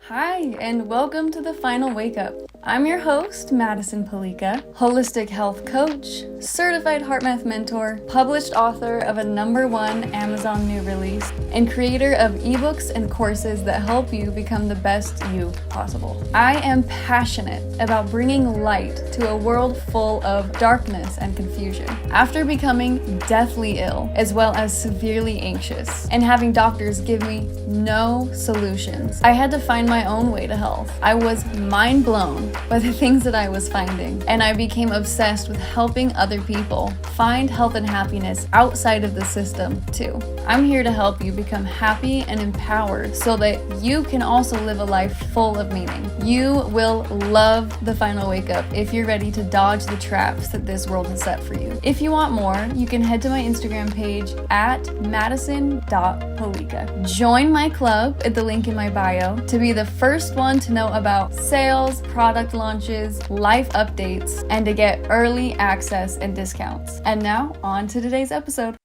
Hi, and welcome to The Final Wake Up. I'm your host, Madison Palika, holistic health coach, certified heart math mentor, published author of a #1 Amazon new release, and creator of ebooks and courses that help you become the best you possible. I am passionate about bringing light to a world full of darkness and confusion. After becoming deathly ill, as well as severely anxious, and having doctors give me no solutions, I had to find my own way to health. I was mind blown by the things that I was finding, and I became obsessed with helping other people find health and happiness outside of the system too. I'm here to help you become happy and empowered so that you can also live a life full of meaning. You will love The Final Wake Up if you're ready to dodge the traps that this world has set for you. If you want more, you can head to my Instagram page at madison.palika. Join my club at the link in my bio to be the first one to know about sales, product launches, life updates, and to get early access and discounts. And now, on to today's episode.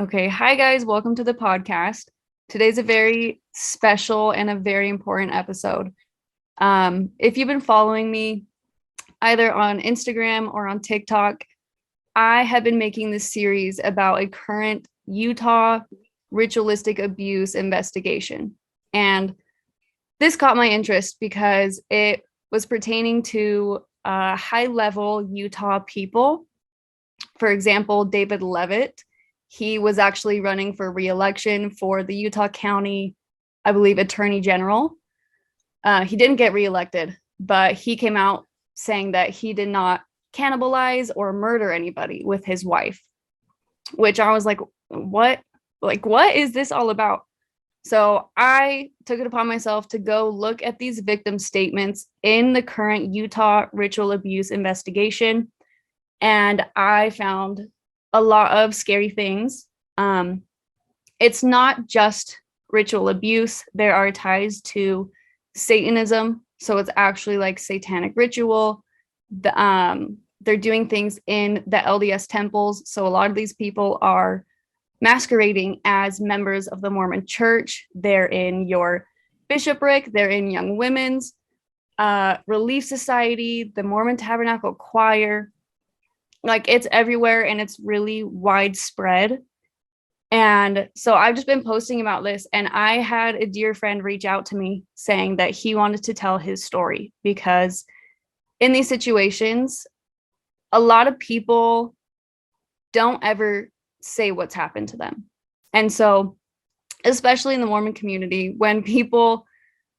Okay, hi guys, welcome to the podcast. Today's a very special and a very important episode. If you've been following me either on Instagram or on TikTok, I have been making this series about a current Utah ritualistic abuse investigation. And this caught my interest because it was pertaining to high-level Utah people. For example, David Levitt. He was actually running for re-election for the Utah County, I believe, Attorney General. He didn't get reelected, but he came out saying that he did not cannibalize or murder anybody with his wife, which I was like, what? Like, what is this all about? So I took it upon myself to go look at these victim statements in the current Utah ritual abuse investigation. And I found a lot of scary things. It's not just ritual abuse. There are ties to Satanism. So it's actually like satanic ritual. They're doing things in the LDS temples. So a lot of these people are masquerading as members of the Mormon church. They're in your bishopric, they're in Young Women's Relief Society, the Mormon Tabernacle Choir. Like, it's everywhere and it's really widespread. And so I've just been posting about this, and I had a dear friend reach out to me saying that he wanted to tell his story, because in these situations, a lot of people don't ever say what's happened to them. And so, especially in the Mormon community, when people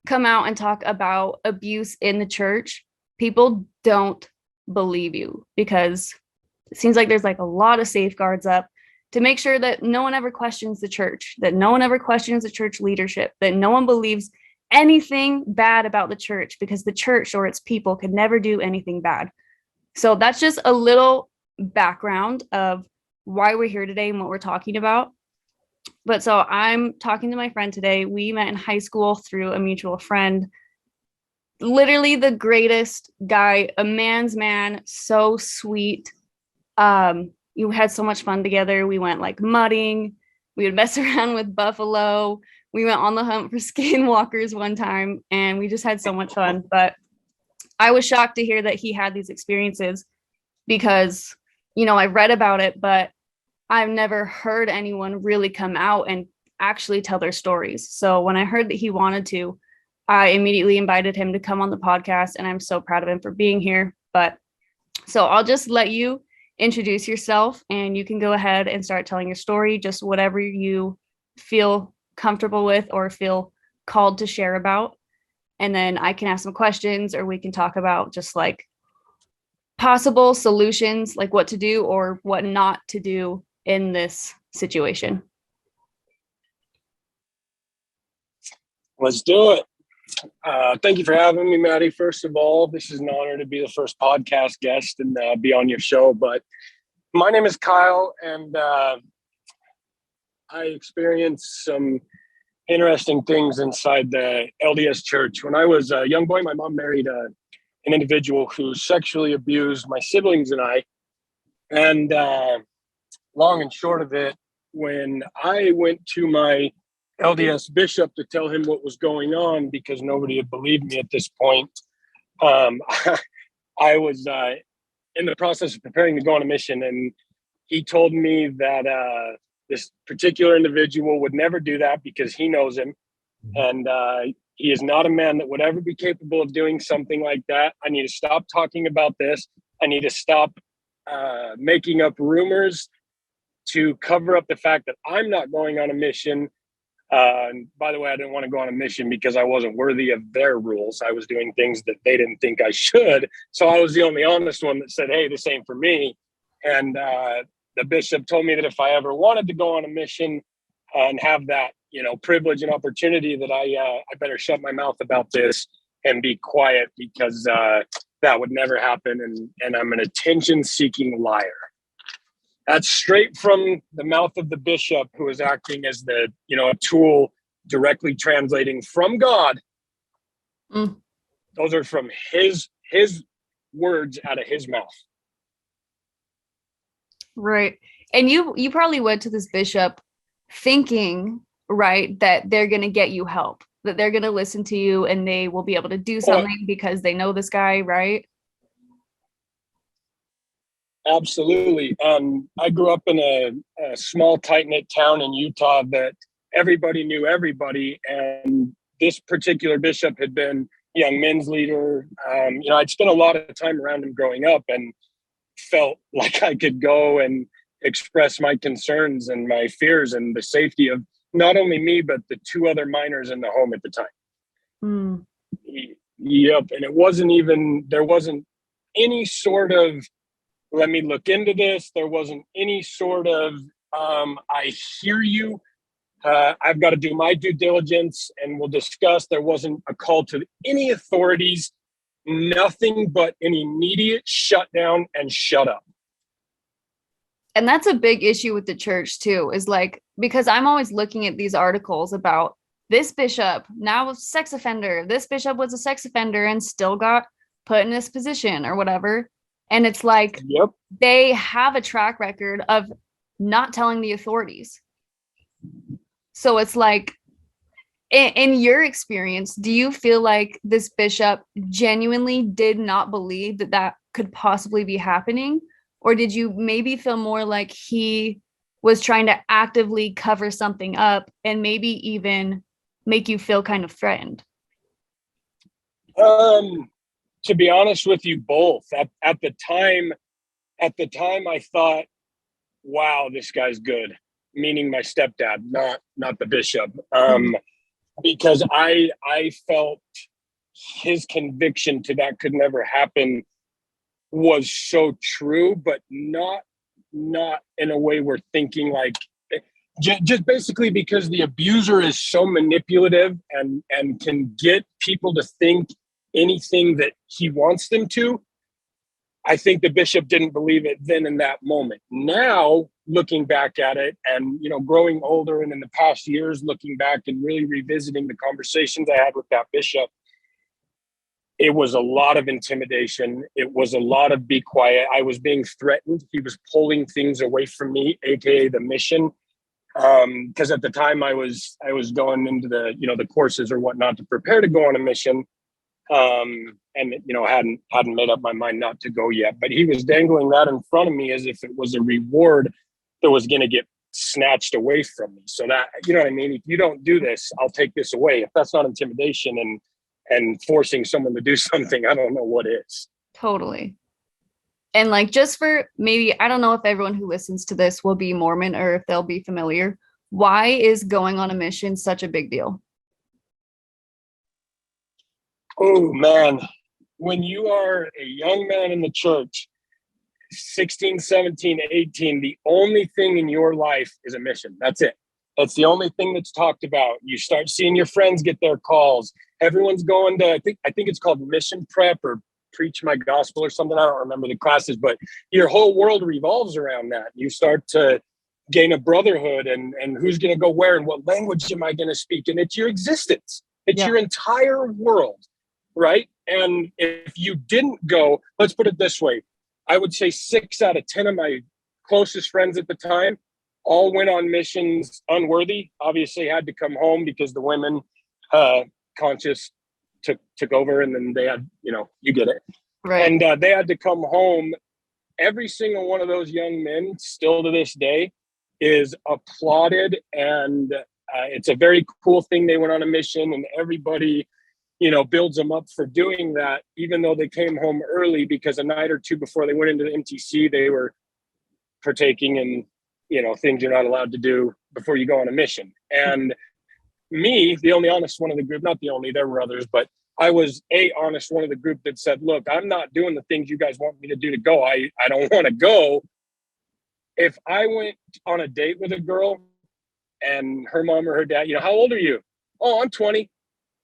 come out and talk about abuse in the church, people don't believe you, because it seems like there's like a lot of safeguards up to make sure that no one ever questions the church, that no one ever questions the church leadership, that no one believes anything bad about the church, because the church or its people could never do anything bad. So that's just a little background of why we're here today and what we're talking about. But so I'm talking to my friend today. We met in high school through a mutual friend. Literally the greatest guy, a man's man, so sweet. You had so much fun together. We went like mudding. We would mess around with buffalo. We went on the hunt for skinwalkers one time, and we just had so much fun. But I was shocked to hear that he had these experiences, because, you know, I read about it, but I've never heard anyone really come out and actually tell their stories. So when I heard that he wanted to, I immediately invited him to come on the podcast, and I'm so proud of him for being here. But so I'll just let you introduce yourself, and you can go ahead and start telling your story, just whatever you feel comfortable with or feel called to share about. And then I can ask some questions, or we can talk about just like possible solutions, like what to do or what not to do in this situation. Let's do it. Thank you for having me, Maddie. First of all, this is an honor to be the first podcast guest and be on your show. But my name is Kyle, and I experienced some interesting things inside the LDS church. When I was a young boy, my mom married an individual who sexually abused my siblings and I. And long and short of it, when I went to my LDS bishop to tell him what was going on because nobody had believed me at this point. Um, I was in the process of preparing to go on a mission, and he told me that this particular individual would never do that because he knows him, and he is not a man that would ever be capable of doing something like that. I need to stop talking about this. I need to stop making up rumors to cover up the fact that I'm not going on a mission. And by the way, I didn't want to go on a mission because I wasn't worthy of their rules. I was doing things that they didn't think I should. So I was the only honest one that said, hey, this ain't for me. And the bishop told me that if I ever wanted to go on a mission and have that, privilege and opportunity, that I better shut my mouth about this and be quiet because that would never happen. And I'm an attention-seeking liar. That's straight from the mouth of the bishop, who is acting as a tool directly translating from God. Those are from his words out of his mouth. Right. And you probably went to this bishop thinking, right, that they're going to get you help, that they're going to listen to you and they will be able to do something because they know this guy, right? Absolutely. I grew up in a small, tight-knit town in Utah that everybody knew everybody. And this particular bishop had been young men's leader. I'd spent a lot of time around him growing up and felt like I could go and express my concerns and my fears and the safety of not only me, but the two other minors in the home at the time. Yep. And there wasn't any sort of, let me look into this. There wasn't any sort of, I hear you. I've got to do my due diligence and we'll discuss. There wasn't a call to any authorities, nothing but an immediate shutdown and shut up. And that's a big issue with the church too, is like, because I'm always looking at these articles about this bishop, now a sex offender, this bishop was a sex offender and still got put in this position or whatever. And it's like, yep, they have a track record of not telling the authorities. So it's like, in your experience, do you feel like this bishop genuinely did not believe that that could possibly be happening? Or did you maybe feel more like he was trying to actively cover something up and maybe even make you feel kind of threatened? To be honest with you, both. At the time, I thought, wow, this guy's good. Meaning my stepdad, not the bishop. Because I felt his conviction to that could never happen was so true, but not in a way we're thinking like, just basically because the abuser is so manipulative and can get people to think anything that he wants them to. I think the bishop didn't believe it then in that moment. Now, looking back at it and, growing older and in the past years, looking back and really revisiting the conversations I had with that bishop, it was a lot of intimidation. It was a lot of be quiet. I was being threatened. He was pulling things away from me, AKA the mission. Because at the time I was going into the courses or whatnot to prepare to go on a mission. And hadn't made up my mind not to go yet, but he was dangling that in front of me as if it was a reward that was going to get snatched away from me. So that, you know what I mean? If you don't do this, I'll take this away. If that's not intimidation and forcing someone to do something, I don't know what is. Totally. And like, just for maybe, I don't know if everyone who listens to this will be Mormon or if they'll be familiar. Why is going on a mission such a big deal? Oh, man. When you are a young man in the church, 16, 17, 18, the only thing in your life is a mission. That's it. That's the only thing that's talked about. You start seeing your friends get their calls. Everyone's going to, I think it's called mission prep or preach my gospel or something. I don't remember the classes, but your whole world revolves around that. You start to gain a brotherhood and who's going to go where and what language am I going to speak? And it's your existence. It's your entire world. Right. And if you didn't go, let's put it this way. I would say 6 out of 10 of my closest friends at the time all went on missions unworthy, obviously had to come home because the women conscious took over, and then they had, you get it. Right. And they had to come home. Every single one of those young men, still to this day, is applauded, and it's a very cool thing. They went on a mission, and everybody, builds them up for doing that, even though they came home early, because a night or two before they went into the MTC, they were partaking in, things you're not allowed to do before you go on a mission. And me, the only honest one of the group, not the only, there were others, but I was honest one of the group that said, look, I'm not doing the things you guys want me to do to go. I don't want to go. If I went on a date with a girl and her mom or her dad, how old are you? Oh, I'm 20.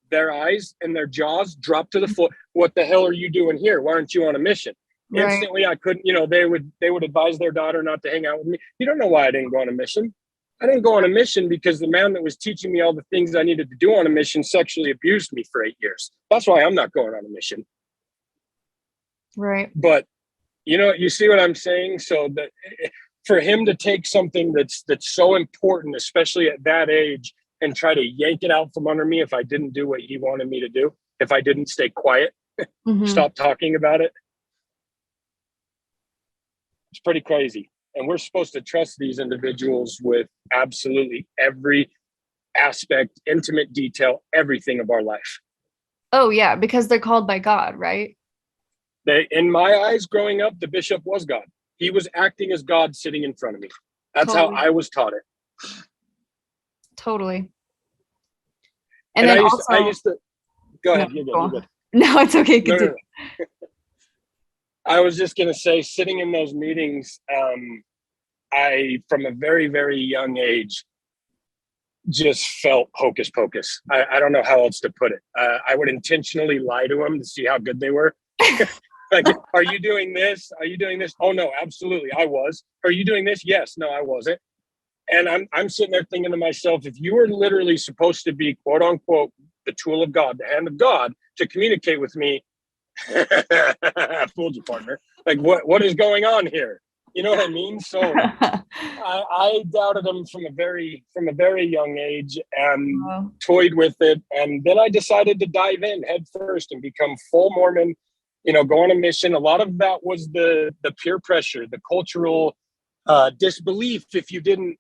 Their eyes and their jaws drop to the floor. What the hell are you doing here? Why aren't you on a mission? Right. Instantly, I couldn't, they would advise their daughter not to hang out with me. You don't know why I didn't go on a mission. I didn't go on a mission because the man that was teaching me all the things I needed to do on a mission sexually abused me for 8 years. That's why I'm not going on a mission. Right. But, you see what I'm saying? So that for him to take something that's so important, especially at that age, and try to yank it out from under me if I didn't do what he wanted me to do, if I didn't stay quiet, stop talking about it. It's pretty crazy. And we're supposed to trust these individuals with absolutely every aspect, intimate detail, everything of our life. Oh, yeah, because they're called by God, right? In my eyes, growing up, the bishop was God. He was acting as God sitting in front of me. That's how I was taught it. Totally. And then I used to go ahead. You're good. No, it's okay. Continue. No. I was just going to say, sitting in those meetings, I, from a very, very young age, just felt hocus pocus. I don't know how else to put it. I would intentionally lie to them to see how good they were. Like, are you doing this? Are you doing this? Oh, no, absolutely. I was. Are you doing this? Yes. No, I wasn't. And I'm sitting there thinking to myself, if you were literally supposed to be, quote unquote, the tool of God, the hand of God to communicate with me, I fooled you, partner. Like, what is going on here? You know what I mean? So I doubted him from a very young age and toyed with it. And then I decided to dive in head first and become full Mormon, go on a mission. A lot of that was the peer pressure, the cultural disbelief if you didn't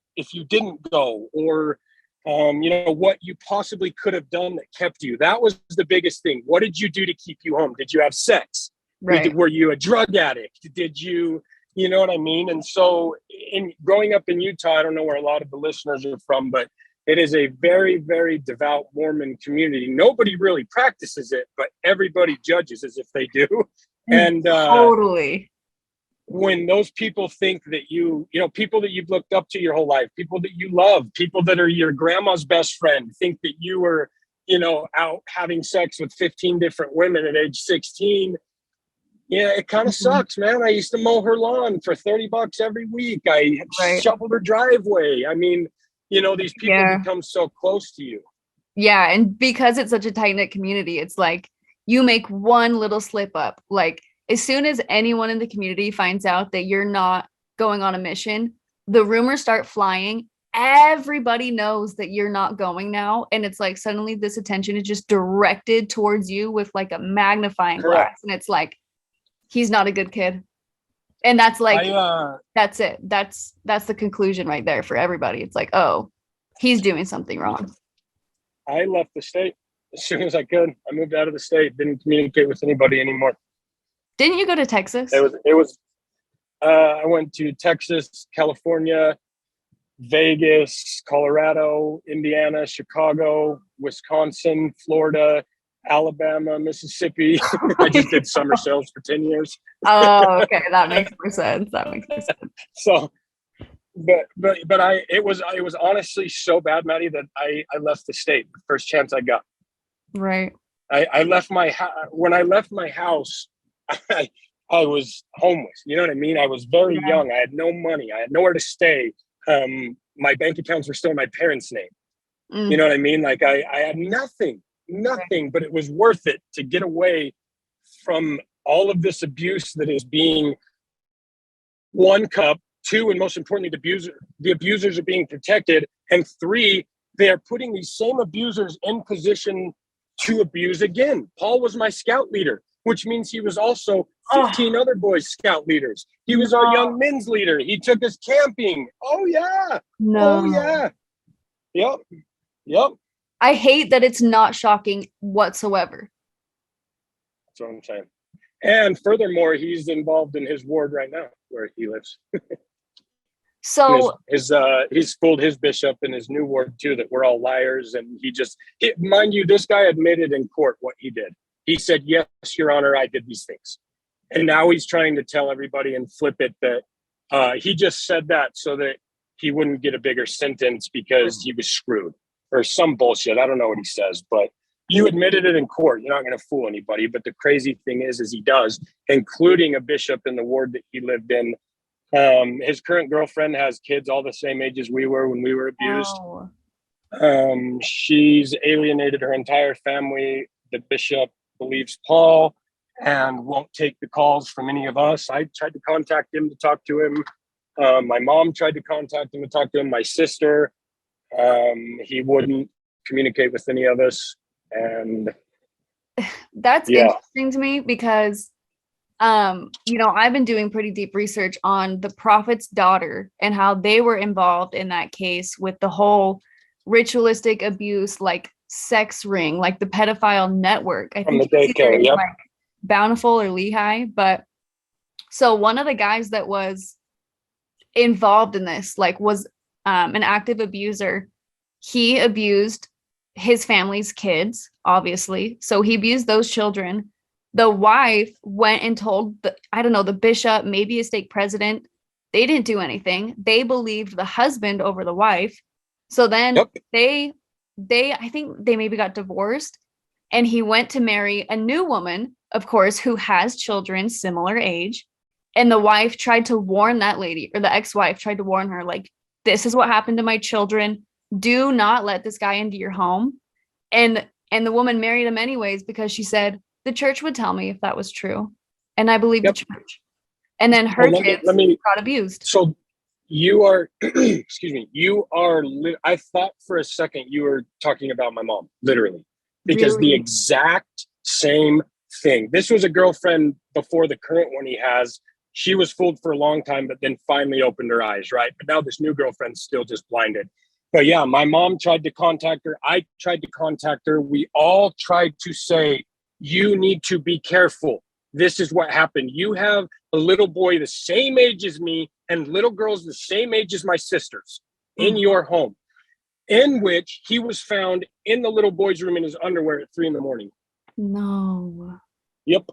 go, or what you possibly could have done that kept you. That was the biggest thing. What did you do to keep you home? Did you have sex? Right. Were you a drug addict? Did you know what I mean? And so in growing up in Utah, I don't know where a lot of the listeners are from, but it is a very, very devout Mormon community. Nobody really practices it, but everybody judges as if they do. And totally. When those people think that people that you've looked up to your whole life, people that you love, people that are your grandma's best friend, think that you were, out having sex with 15 different women at age 16. Yeah, it kind of sucks, man. I used to mow her lawn for $30 every week. I shoveled her driveway. I mean, these people become so close to you. Yeah. And because it's such a tight-knit community, it's like you make one little slip up. Like, as soon as anyone in the community finds out that you're not going on a mission, the rumors start flying. Everybody knows that you're not going now. And it's like suddenly this attention is just directed towards you with like a magnifying glass. And it's like, he's not a good kid. And that's like, that's it. That's the conclusion right there for everybody. It's like, oh, he's doing something wrong. I left the state as soon as I could. I moved out of the state, didn't communicate with anybody anymore. Didn't you go to Texas? It was. I went to Texas, California, Vegas, Colorado, Indiana, Chicago, Wisconsin, Florida, Alabama, Mississippi. I just did summer sales for 10 years. Oh, okay, that makes more sense. So, but it was honestly so bad, Maddie, that I left the state the first chance I got. Right. I left when I left my house. I was homeless. You know what I mean? I was very young. I had no money. I had nowhere to stay. My bank accounts were still in my parents' name. You know what I mean? Like I had nothing, but it was worth it to get away from all of this abuse that is being 1 cup, 2, and most importantly, the abusers are being protected. And 3, they are putting these same abusers in position to abuse again. Paul was my scout leader, which means he was also 15 other boys' scout leaders. He was our young men's leader. He took us camping. Oh, yeah. No. Oh, yeah. Yep. I hate that it's not shocking whatsoever. That's what I'm saying. And furthermore, he's involved in his ward right now where he lives. So he's fooled his bishop in his new ward too, that we're all liars. And mind you, this guy admitted in court what he did. He said, yes, Your Honor, I did these things. And now he's trying to tell everybody and flip it that he just said that so that he wouldn't get a bigger sentence because he was screwed or some bullshit. I don't know what he says, but you admitted it in court. You're not going to fool anybody. But the crazy thing is he does, including a bishop in the ward that he lived in. His current girlfriend has kids all the same age as we were when we were abused. Oh. She's alienated her entire family. The bishop believes Paul and won't take the calls from any of us. I tried to contact him to talk to him. My mom tried to contact him to talk to him. My sister, he wouldn't communicate with any of us. And that's interesting to me because I've been doing pretty deep research on the prophet's daughter and how they were involved in that case with the whole ritualistic abuse, like sex ring, like the pedophile network. I think it's either like Bountiful or Lehigh. But so one of the guys that was involved in this, like, was an active abuser. He abused his family's kids, obviously. So he abused those children. The wife went and told the bishop, maybe a stake president. They didn't do anything. They believed the husband over the wife. So then I think they maybe got divorced, and he went to marry a new woman, of course, who has children similar age. And the wife tried to warn that lady, or the ex-wife tried to warn her, like, this is what happened to my children. Do not let this guy into your home. And the woman married him anyways because she said, the church would tell me if that was true. And I believe the church. And then her kids got abused. So you are, excuse me, I thought for a second you were talking about my mom, literally. Because the exact same thing. This was a girlfriend before the current one he has. She was fooled for a long time, but then finally opened her eyes, right? But now this new girlfriend's still just blinded. But yeah, my mom tried to contact her. I tried to contact her. We all tried to say, you need to be careful. This is what happened. You have a little boy the same age as me and little girls the same age as my sisters in your home, in which he was found in the little boy's room in his underwear at 3 a.m. No. Yep.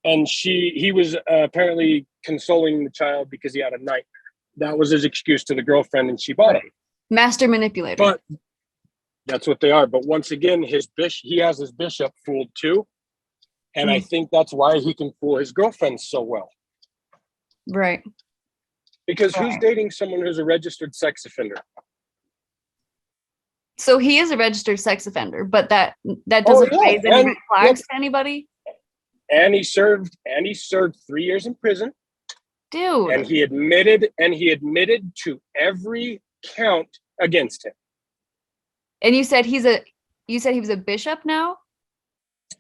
And he was apparently consoling the child because he had a nightmare. That was his excuse to the girlfriend, and she bought it. Master manipulator. But that's what they are. But once again, he has his bishop fooled too. And I think that's why he can fool his girlfriend so well. Right. Because who's dating someone who's a registered sex offender? So he is a registered sex offender, but that doesn't raise any red flags to anybody. And he served 3 years in prison. Dude. And he admitted to every count against him. And you said he was a bishop now?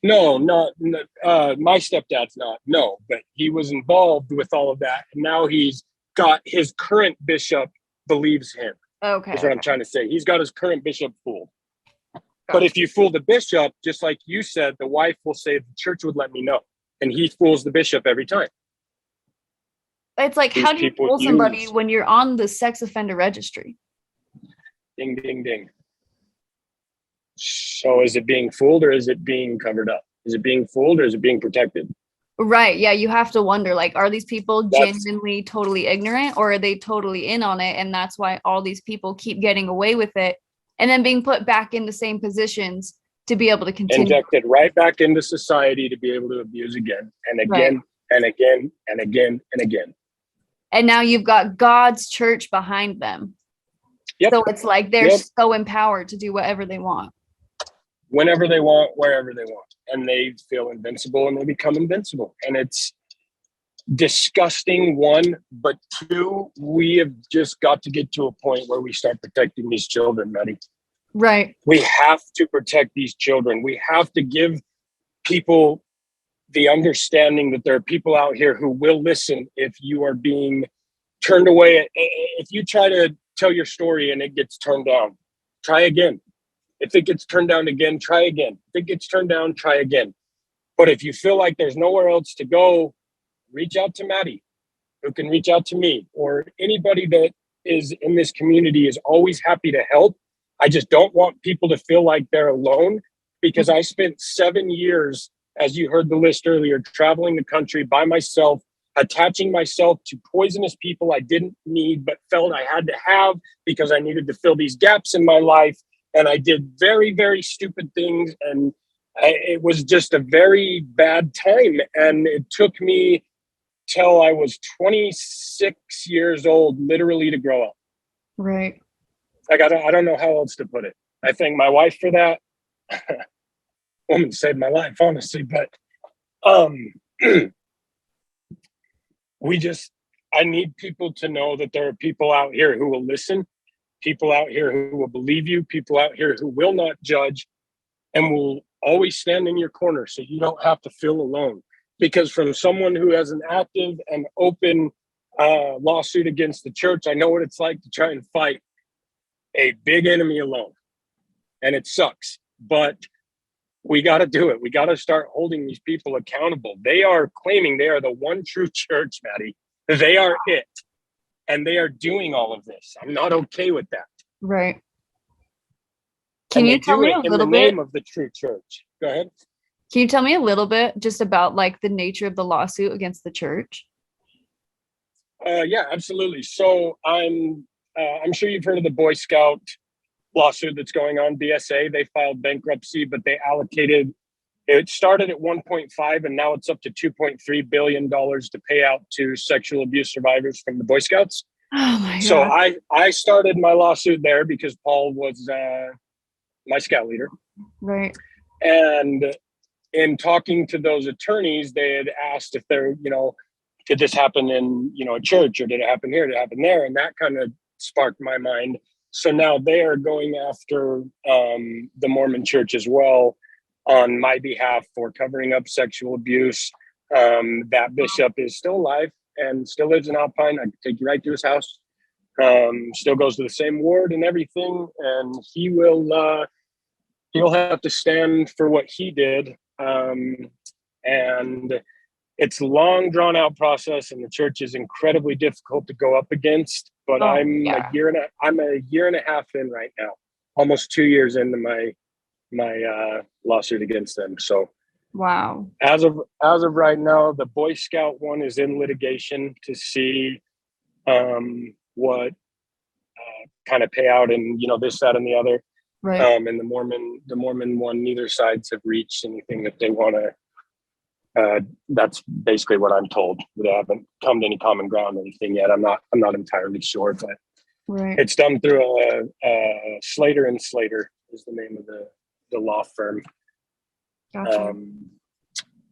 No, my stepdad's not. No, but he was involved with all of that. And now he's got his current bishop believes him. Okay. That's what I'm trying to say. He's got his current bishop fooled. But if you fool the bishop, just like you said, the wife will say the church would let me know. And he fools the bishop every time. It's like, how do you fool somebody when you're on the sex offender registry? Ding, ding, ding. So is it being fooled or is it being covered up? Is it being fooled or is it being protected? Right. Yeah. You have to wonder, like, are these people genuinely totally ignorant, or are they totally in on it? And that's why all these people keep getting away with it and then being put back in the same positions to be able to continue. Injected right back into society to be able to abuse again and again and again and again and again. And now you've got God's church behind them. Yep. So it's like they're so empowered to do whatever they want. Whenever they want, wherever they want. And they feel invincible and they become invincible. And it's disgusting, one, but two, we have just got to get to a point where we start protecting these children, Maddie. Right. We have to protect these children. We have to give people the understanding that there are people out here who will listen if you are being turned away. If you try to tell your story and it gets turned down, try again. If it gets turned down again, try again. If it gets turned down, try again. But if you feel like there's nowhere else to go, reach out to Maddie, who can reach out to me, or anybody that is in this community is always happy to help. I just don't want people to feel like they're alone, because I spent 7 years, as you heard the list earlier, traveling the country by myself, attaching myself to poisonous people I didn't need, but felt I had to have because I needed to fill these gaps in my life. And I did very, very stupid things. And it was just a very bad time. And it took me till I was 26 years old, literally, to grow up. Right. Like, I don't know how else to put it. I thank my wife for that. Woman saved my life, honestly. But I need people to know that there are people out here who will listen, people out here who will believe you, people out here who will not judge and will always stand in your corner, so you don't have to feel alone. Because from someone who has an active and open lawsuit against the church, I know what it's like to try and fight a big enemy alone. And it sucks, but we got to do it. We got to start holding these people accountable. They are claiming they are the one true church, Maddie. They are it. And they are doing all of this. I'm not okay with that. Right. Can you tell me a little bit in the name of the true church? Go ahead. Can you tell me a little bit just about like the nature of the lawsuit against the church? Yeah, absolutely. So I'm sure you've heard of the Boy Scout lawsuit that's going on. BSA, they filed bankruptcy, but they allocated, it started at 1.5 and now it's up to $2.3 billion to pay out to sexual abuse survivors from the Boy Scouts. Oh my God. So I started my lawsuit there because Paul was my scout leader. Right. And in talking to those attorneys, they had asked if they're, did this happen in, a church, or did it happen here, did it happen there? And that kind of sparked my mind. So now they are going after the Mormon church as well on my behalf for covering up sexual abuse. That bishop is still alive and still lives in Alpine. I can take you right to his house. Still goes to the same ward and everything. And he'll have to stand for what he did. And it's a long, drawn out process, and the church is incredibly difficult to go up against. But I'm a year and a half in right now, almost 2 years into my lawsuit against them. So wow. As of right now, the Boy Scout one is in litigation to see what kind of payout and this, that, and the other. Right. And the Mormon one, neither sides have reached anything that they want to. That's basically what I'm told. They haven't come to any common ground or anything yet. I'm not entirely sure, but right. It's done through a Slater and Slater is the name of the law firm. Gotcha.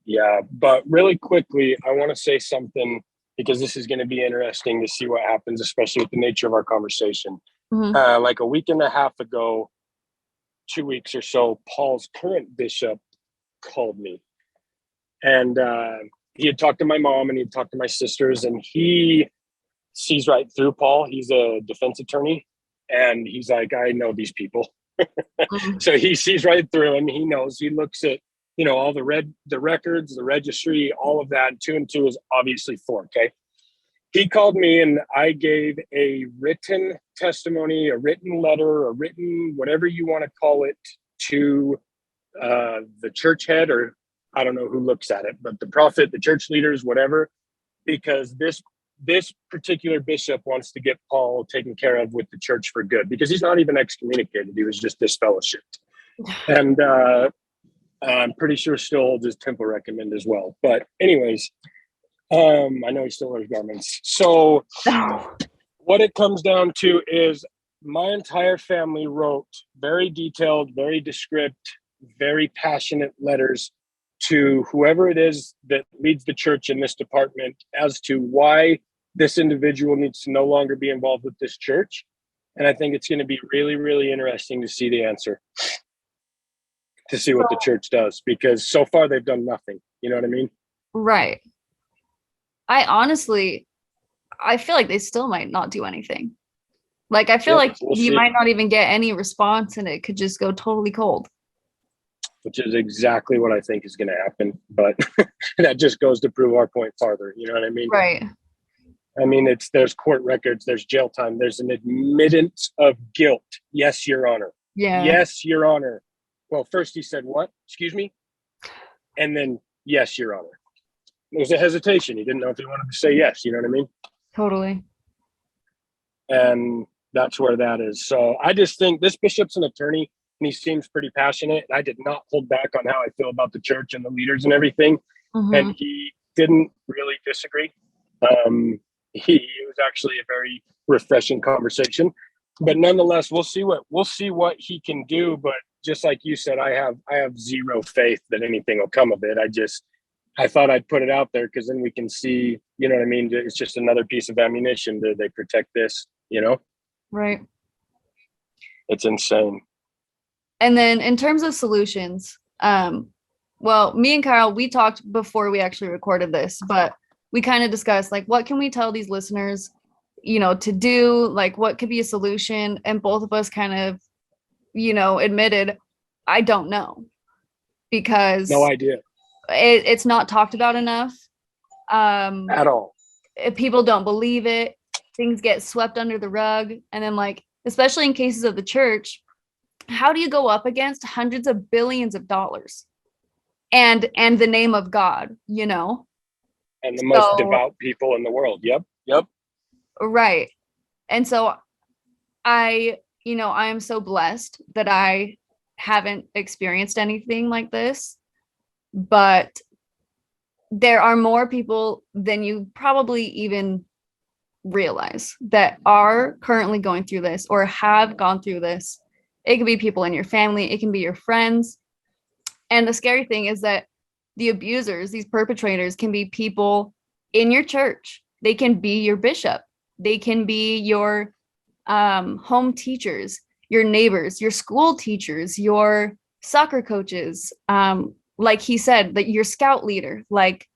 Yeah, but really quickly, I want to say something because this is going to be interesting to see what happens, especially with the nature of our conversation. Mm-hmm. Like a week and a half ago, 2 weeks or so, Paul's current bishop called me. And he had talked to my mom and he had talked to my sisters, and he sees right through Paul. He's a defense attorney, and he's like, I know these people. Mm-hmm. So he sees right through him. He knows. He looks at, all the records, the registry, all of that. 2 and 2 is obviously 4. Okay. He called me and I gave a written testimony, a written letter, a written, whatever you want to call it, to the church head, or I don't know who looks at it, but the prophet, the church leaders, whatever, because this particular bishop wants to get Paul taken care of with the church for good, because he's not even excommunicated. He was just disfellowshipped. And I'm pretty sure still holds his temple recommend as well. But anyways, I know he still wears garments. So what it comes down to is my entire family wrote very detailed, very descriptive, very passionate letters to whoever it is that leads the church in this department as to why this individual needs to no longer be involved with this church. And I think it's going to be really, really interesting to see the answer, to see what the church does, because so far they've done nothing. You know what I mean? Right. I feel like they still might not do anything. Like, I feel like we'll you see. might not even get any response and it could just go totally cold. Which is exactly what I think is going to happen. But that just goes to prove our point farther. You know what I mean? Right. I mean, there's court records, there's jail time, there's an admittance of guilt. Yes, Your Honor. Yeah. Yes, Your Honor. Well, first he said, what? Excuse me? And then, yes, Your Honor. There was a hesitation. He didn't know if he wanted to say yes. You know what I mean? Totally. And that's where that is. So I just think this bishop's an attorney and he seems pretty passionate. I did not hold back on how I feel about the church and the leaders and everything. And he didn't really disagree. It was actually a very refreshing conversation, but nonetheless, we'll see what he can do. But just like you said, I have zero faith that anything will come of it. I thought I'd put it out there because then we can see, you know what I mean? It's just another piece of ammunition. Do they protect this, you know? Right. It's insane. And then in terms of solutions, well, me and Kyle, we talked before we actually recorded this, but we kind of discussed like, what can we tell these listeners, you know, to do, like what could be a solution? And both of us kind of, you know, admitted, I don't know, because no idea. It's not talked about enough. At all. If people don't believe it, things get swept under the rug. And then like, especially in cases of the church, how do you go up against hundreds of billions of dollars and the name of God, you know? And the most devout people in the world. Yep. Right. And so I am so blessed that I haven't experienced anything like this, but there are more people than you probably even realize that are currently going through this or have gone through this. It could be people in your family, it can be your friends. And the scary thing is that the abusers, these perpetrators, can be people in your church. They can be your bishop. They can be your home teachers, your neighbors, your school teachers, your soccer coaches. Like he said, that your scout leader, like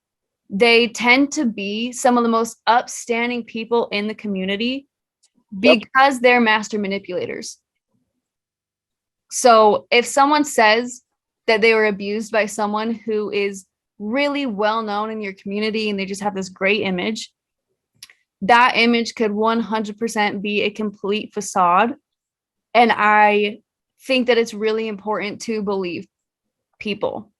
they tend to be some of the most upstanding people in the community because they're master manipulators. So if someone says that they were abused by someone who is really well known in your community and they just have this great image, that image could 100% be a complete facade. And I think that it's really important to believe people.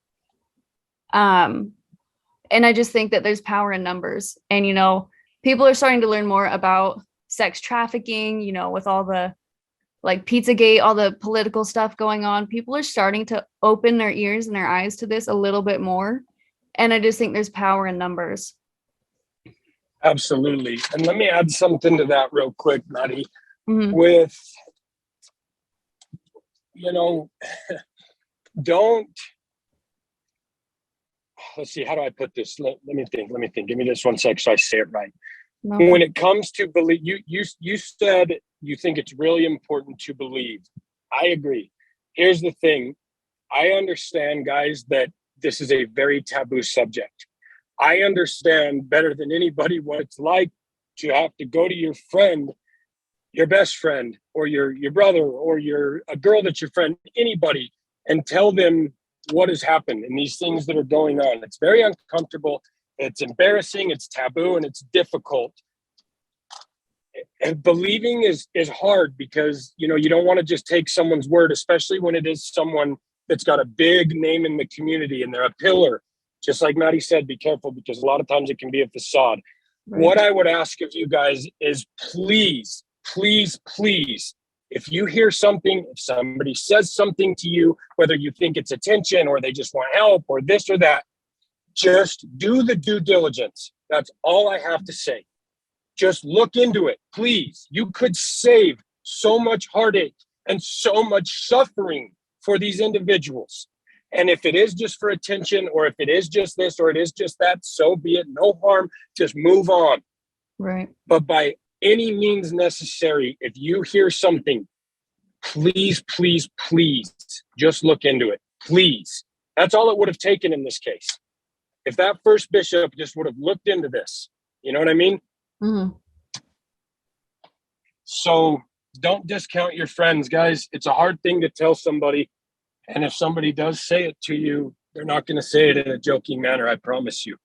And I just think that there's power in numbers. And, you know, people are starting to learn more about sex trafficking, you know, with all the like Pizzagate, all the political stuff going on. People are starting to open their ears and their eyes to this a little bit more. And I just think there's power in numbers. Absolutely. And let me add something to that real quick, Maddie. Mm-hmm. With, you know, let's see, how do I put this? Let me think. Give me just 1 sec so I say it right. No. When it comes to believe, you said you think it's really important to believe. I agree. Here's the thing. I understand, guys, that this is a very taboo subject. I understand better than anybody what it's like to have to go to your friend, your best friend, or your brother, or a girl that's your friend, anybody, and tell them what has happened and these things that are going on. It's very uncomfortable. It's embarrassing. It's taboo, and it's difficult. And believing is hard because, you know, you don't want to just take someone's word, especially when it is someone that's got a big name in the community and they're a pillar. Just like Maddie said, be careful because a lot of times it can be a facade. Right. What I would ask of you guys is please, if you hear something, if somebody says something to you, whether you think it's attention or they just want help or this or that, just do the due diligence. That's all I have to say. Just look into it, please. You could save so much heartache and so much suffering for these individuals. And if it is just for attention, or if it is just this, or it is just that, so be it. No harm. Just move on. Right. But by any means necessary, if you hear something, please, please, please just look into it. Please. That's all it would have taken in this case. If that first bishop just would have looked into this, you know what I mean? Mm-hmm. So don't discount your friends, guys. It's a hard thing to tell somebody. And if somebody does say it to you, they're not going to say it in a joking manner, I promise you.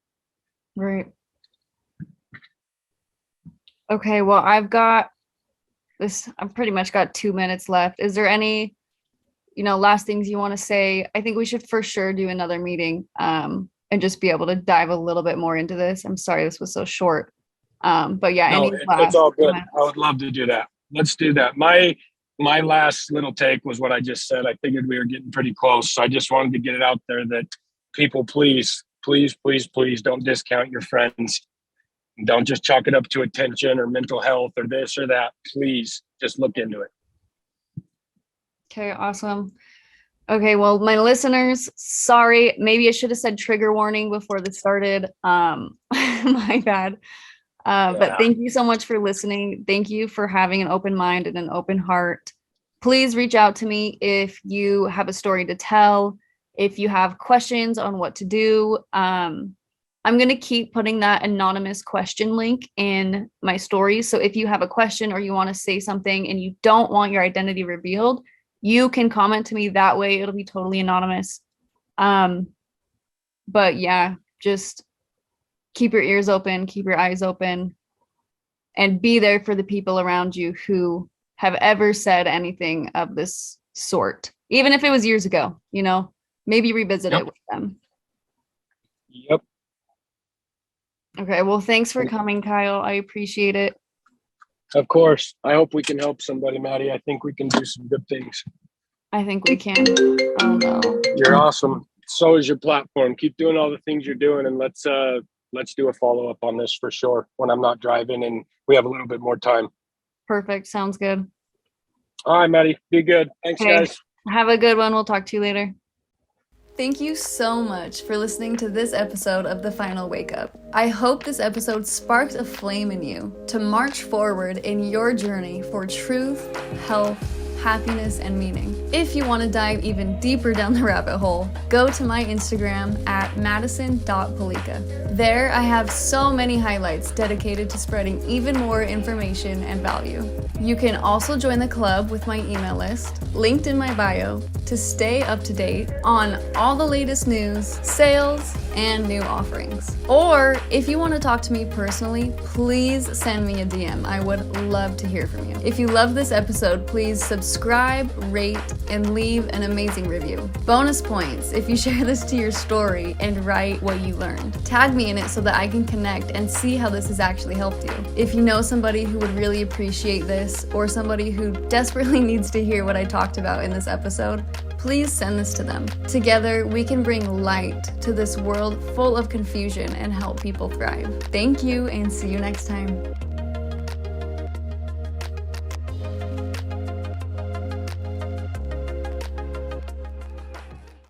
Right. Okay, well, I've pretty much got 2 minutes left. Is there any, last things you want to say? I think we should for sure do another meeting, and just be able to dive a little bit more into this. I'm sorry this was so short. But yeah, No, it's all good. I would love to do that. Let's do that. My last little take was what I just said. I figured we were getting pretty close. So I just wanted to get it out there that people, please, please, please, please don't discount your friends. Don't just chalk it up to attention or mental health or this or that. Please just look into it. Okay, awesome. Okay, well, my listeners, sorry, maybe I should have said trigger warning before this started. My bad. But thank you so much for listening. Thank you for having an open mind and an open heart. Please reach out to me if you have a story to tell, if you have questions on what to do. I'm going to keep putting that anonymous question link in my stories. So if you have a question or you want to say something and you don't want your identity revealed, you can comment to me that way. It'll be totally anonymous. But yeah, just keep your ears open, keep your eyes open, and be there for the people around you who have ever said anything of this sort. Even if it was years ago, maybe revisit it with them. Yep. Okay, well, thanks for coming, Kyle. I appreciate it. Of course. I hope we can help somebody, Maddie. I think we can do some good things. I think we can. Oh, no. You're awesome. So is your platform. Keep doing all the things you're doing, and let's do a follow-up on this for sure when I'm not driving and we have a little bit more time. Perfect. Sounds good. All right, Maddie. Be good. Thanks, guys. Have a good one. We'll talk to you later. Thank you so much for listening to this episode of The Final Wake Up. I hope this episode sparked a flame in you to march forward in your journey for truth, health, happiness, and meaning. If you want to dive even deeper down the rabbit hole, go to my Instagram at madison.polika. There I have so many highlights dedicated to spreading even more information and value. You can also join the club with my email list, linked in my bio, to stay up to date on all the latest news, sales, and new offerings. Or if you want to talk to me personally, please send me a DM. I would love to hear from you. If you love this episode, please subscribe, rate, and leave an amazing review. Bonus points if you share this to your story and write what you learned. Tag me in it so that I can connect and see how this has actually helped you. If you know somebody who would really appreciate this, or somebody who desperately needs to hear what I talked about in this episode, please send this to them. Together, we can bring light to this world full of confusion and help people thrive. Thank you, and see you next time.